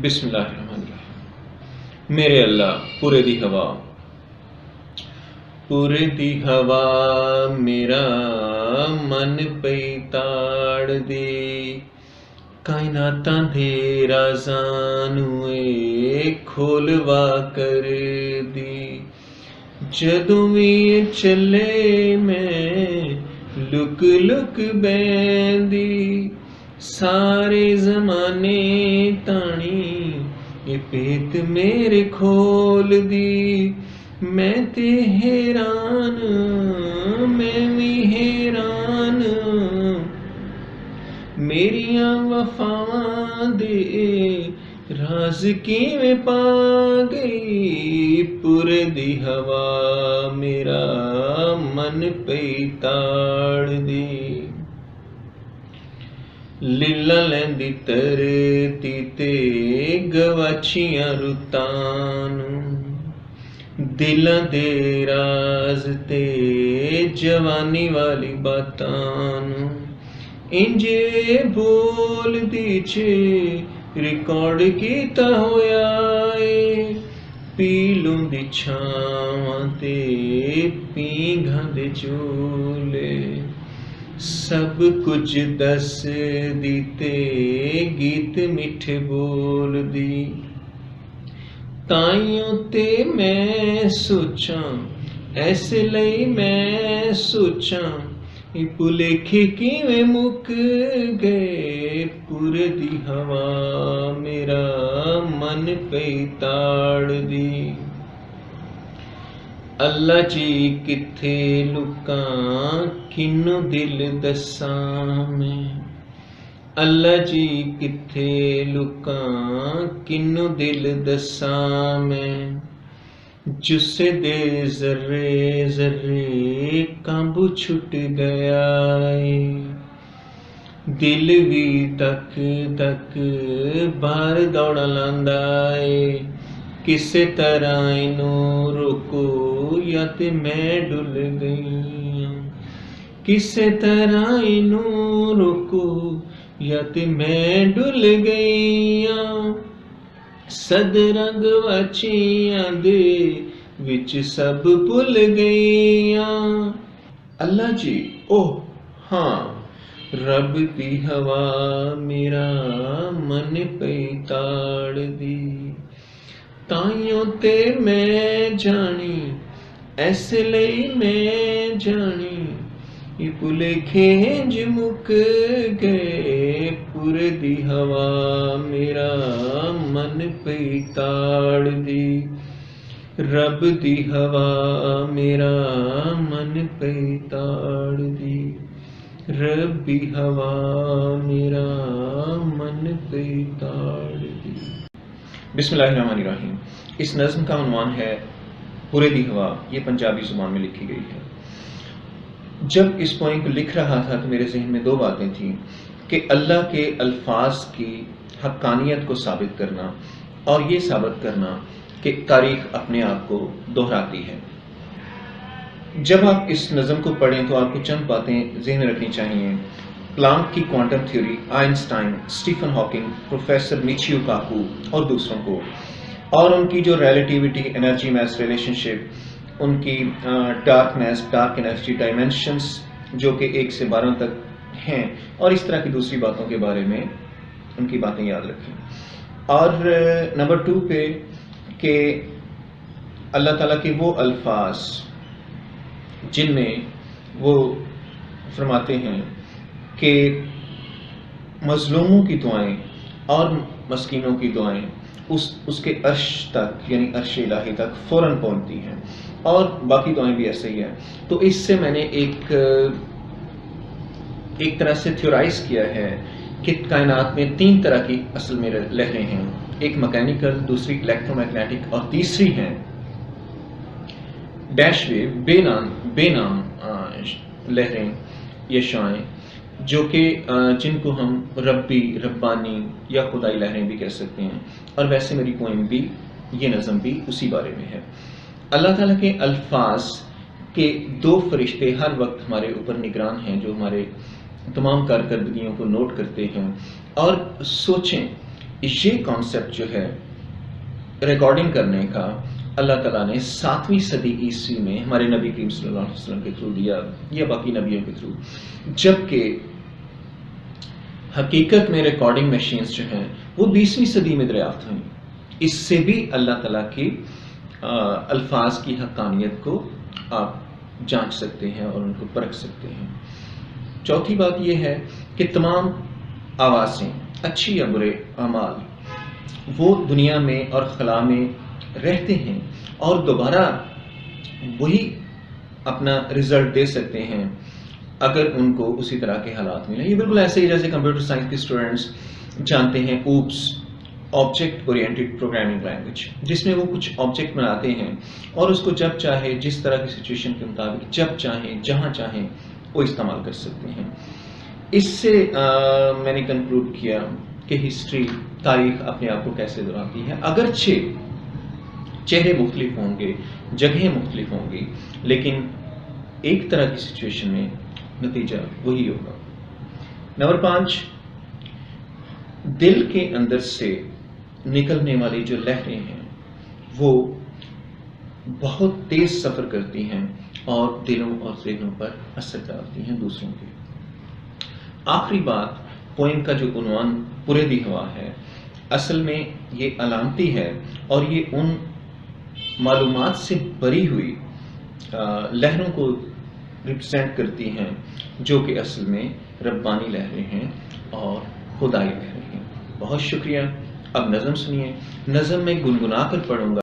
بسم اللہ الرحمن الرحیم۔ میرے اللہ پورے دی ہوا، پورے دی ہوا میرا من پئی تاڑ دے، کائناتاں دے رازاں نوں اے کھولوا کر دی، جدوں وی چلے میں لک لک بیندی، سارے زمانے تانی یہ پیت میرے کھول دی، میں تے حیران میں بھی حیران، میریاں وفاواں دے راز کیویں پا گئی، پورے دی ہوا میرا من پئی تاڑ دی، لیلا لیندی ترتی تے گواچیاں رُتاں نوں، دلاں دے راز تے جوانی والی باتاں نوں، انجے بول دی چھے ریکارڈ کیتا ہویا اے، پیلوں دی چھاواں تے پینگھاں دے جھولے، سب کچھ دس دی تے گیت میٹھے بول دی، تائیوں تے میں سوچاں ایسے لئی میں سوچاں، یہ بھلیکھے کیویں مک گئے، پورے دی ہوا میرا من پئی تاڑ دی، اللہ جی کتھے لکاں کنوں دل دساں میں، اللہ جی کتھے لکاں کنوں دل دساں میں، جسے دے ذرے ذرے کانبو چھٹ گیا اے، دل بھی دک دک باہر دوڑا لاندا اے، کسے طرح اینوں روکو یا تے میں ڈل گئی ہاں، کسے طرح اینوں روکو یا تے میں ڈل گئی ہاں، صد رنگ واچیاں دے وچ سب بھل گئی ہاں، اللہ جی اوہ ہاں، رب دی ہوا میرا من پئی تاڑ دی، تائیوں تے میں جانی ایسے لئی میں جانی، یہ بھلیکھے انج مک گئے، پورے دی ہوا میرا من پئی تاڑ دی، رب دی ہوا میرا من پئی تاڑ دی، رب دی ہوا میرا من پئی تاڑ دی۔ بسم اللہ الرحمن الرحیم۔ اس نظم کا عنوان ہے پورے دی ہوا، یہ پنجابی زبان میں لکھی گئی ہے۔ جب اس پوئم کو لکھ رہا تھا تو میرے ذہن میں دو باتیں تھیں کہ اللہ کے الفاظ کی حقانیت کو ثابت کرنا اور یہ ثابت کرنا کہ تاریخ اپنے آپ کو دہراتی ہے۔ جب آپ اس نظم کو پڑھیں تو آپ کو چند باتیں ذہن میں رکھنی چاہیے۔ پلانک کی quantum theory, Einstein, Stephen Hawking, professor Michio Kaku اور دوسروں کو، اور ان کی جو relativity energy mass relationship, ان کی dark mass dark energy dimensions جو کہ 1 سے 12 تک ہیں، اور اس طرح کی دوسری باتوں کے بارے میں ان کی باتیں یاد رکھیں۔ اور نمبر 2 پہ کہ اللہ تعالیٰ کے وہ الفاظ جن میں وہ فرماتے ہیں کہ مظلوموں کی دعائیں اور مسکینوں کی دعائیں اس کے عرش تک یعنی عرش الہی تک فوراً پہنچتی ہیں، اور باقی دعائیں بھی ایسے ہی ہیں۔ تو اس سے میں نے ایک طرح سے تھیورائز کیا ہے کہ کائنات میں 3 طرح کی اصل میں لہریں ہیں، ایک مکینیکل، دوسری الیکٹرو میگنیٹک، اور تیسری ہیں ڈیش ویو، بے نام لہریں یا شعائیں، جو کہ جن کو ہم ربی، ربانی یا خدائی لہریں بھی کہہ سکتے ہیں، اور ویسے میری پوئم بھی، یہ نظم بھی اسی بارے میں ہے۔ اللہ تعالیٰ کے الفاظ کے 2 فرشتے ہر وقت ہمارے اوپر نگران ہیں، جو ہمارے تمام کارکردگیوں کو نوٹ کرتے ہیں اور سوچیں یہ کانسیپٹ جو ہے ریکارڈنگ کرنے کا اللہ تعالیٰ نے 7ویں صدی عیسوی میں ہمارے نبی کریم صلی اللہ علیہ وسلم کے تھرو دیا یا باقی نبیوں کے تھرو، جبکہ حقیقت میں ریکارڈنگ مشینز جو ہیں وہ 20ویں صدی میں دریافت ہوئیں۔ اس سے بھی اللہ تعالیٰ کی الفاظ کی حقانیت کو آپ جانچ سکتے ہیں اور ان کو پرکھ سکتے ہیں۔ چوتھی بات یہ ہے کہ تمام آوازیں، اچھی یا برے اعمال، وہ دنیا میں اور خلا میں رہتے ہیں اور دوبارہ وہی اپنا رزلٹ دے سکتے ہیں اگر ان کو اسی طرح کے حالات ملیں۔ یہ بالکل ایسے ہی جیسے کمپیوٹر سائنس کے اسٹوڈنٹس جانتے ہیں Opus, object oriented programming language, جس میں وہ کچھ آبجیکٹ بناتے ہیں اور اس کو جب چاہے، جس طرح کی سچویشن کے مطابق، جب چاہیں، جہاں چاہیں وہ استعمال کر سکتے ہیں۔ اس سے میں نے کنکلوڈ کیا کہ ہسٹری، تاریخ اپنے آپ کو کیسے دہراتی ہے، اگرچہ چہرے مختلف ہوں گے، جگہیں مختلف ہوں گی، لیکن ایک طرح کی سچویشن میں نتیجہ وہی ہوگا۔ نمبر 5، دل کے اندر سے نکلنے والی جو لہریں ہیں وہ بہت تیز سفر کرتی ہیں اور دلوں اور ذہنوں پر اثر ڈالتی ہیں دوسروں کے۔ آخری بات، پوئم کا جو عنوان پورے دی ہوا ہے، اصل میں یہ علامتی ہے اور یہ ان معلومات سے بری ہوئی لہروں کو ریپرزینٹ کرتی ہیں جو کہ اصل میں ربانی لہریں ہیں اور خدائی لہریں ہیں۔ بہت شکریہ۔ اب نظم سنیے، نظم میں گنگنا کر پڑھوں گا۔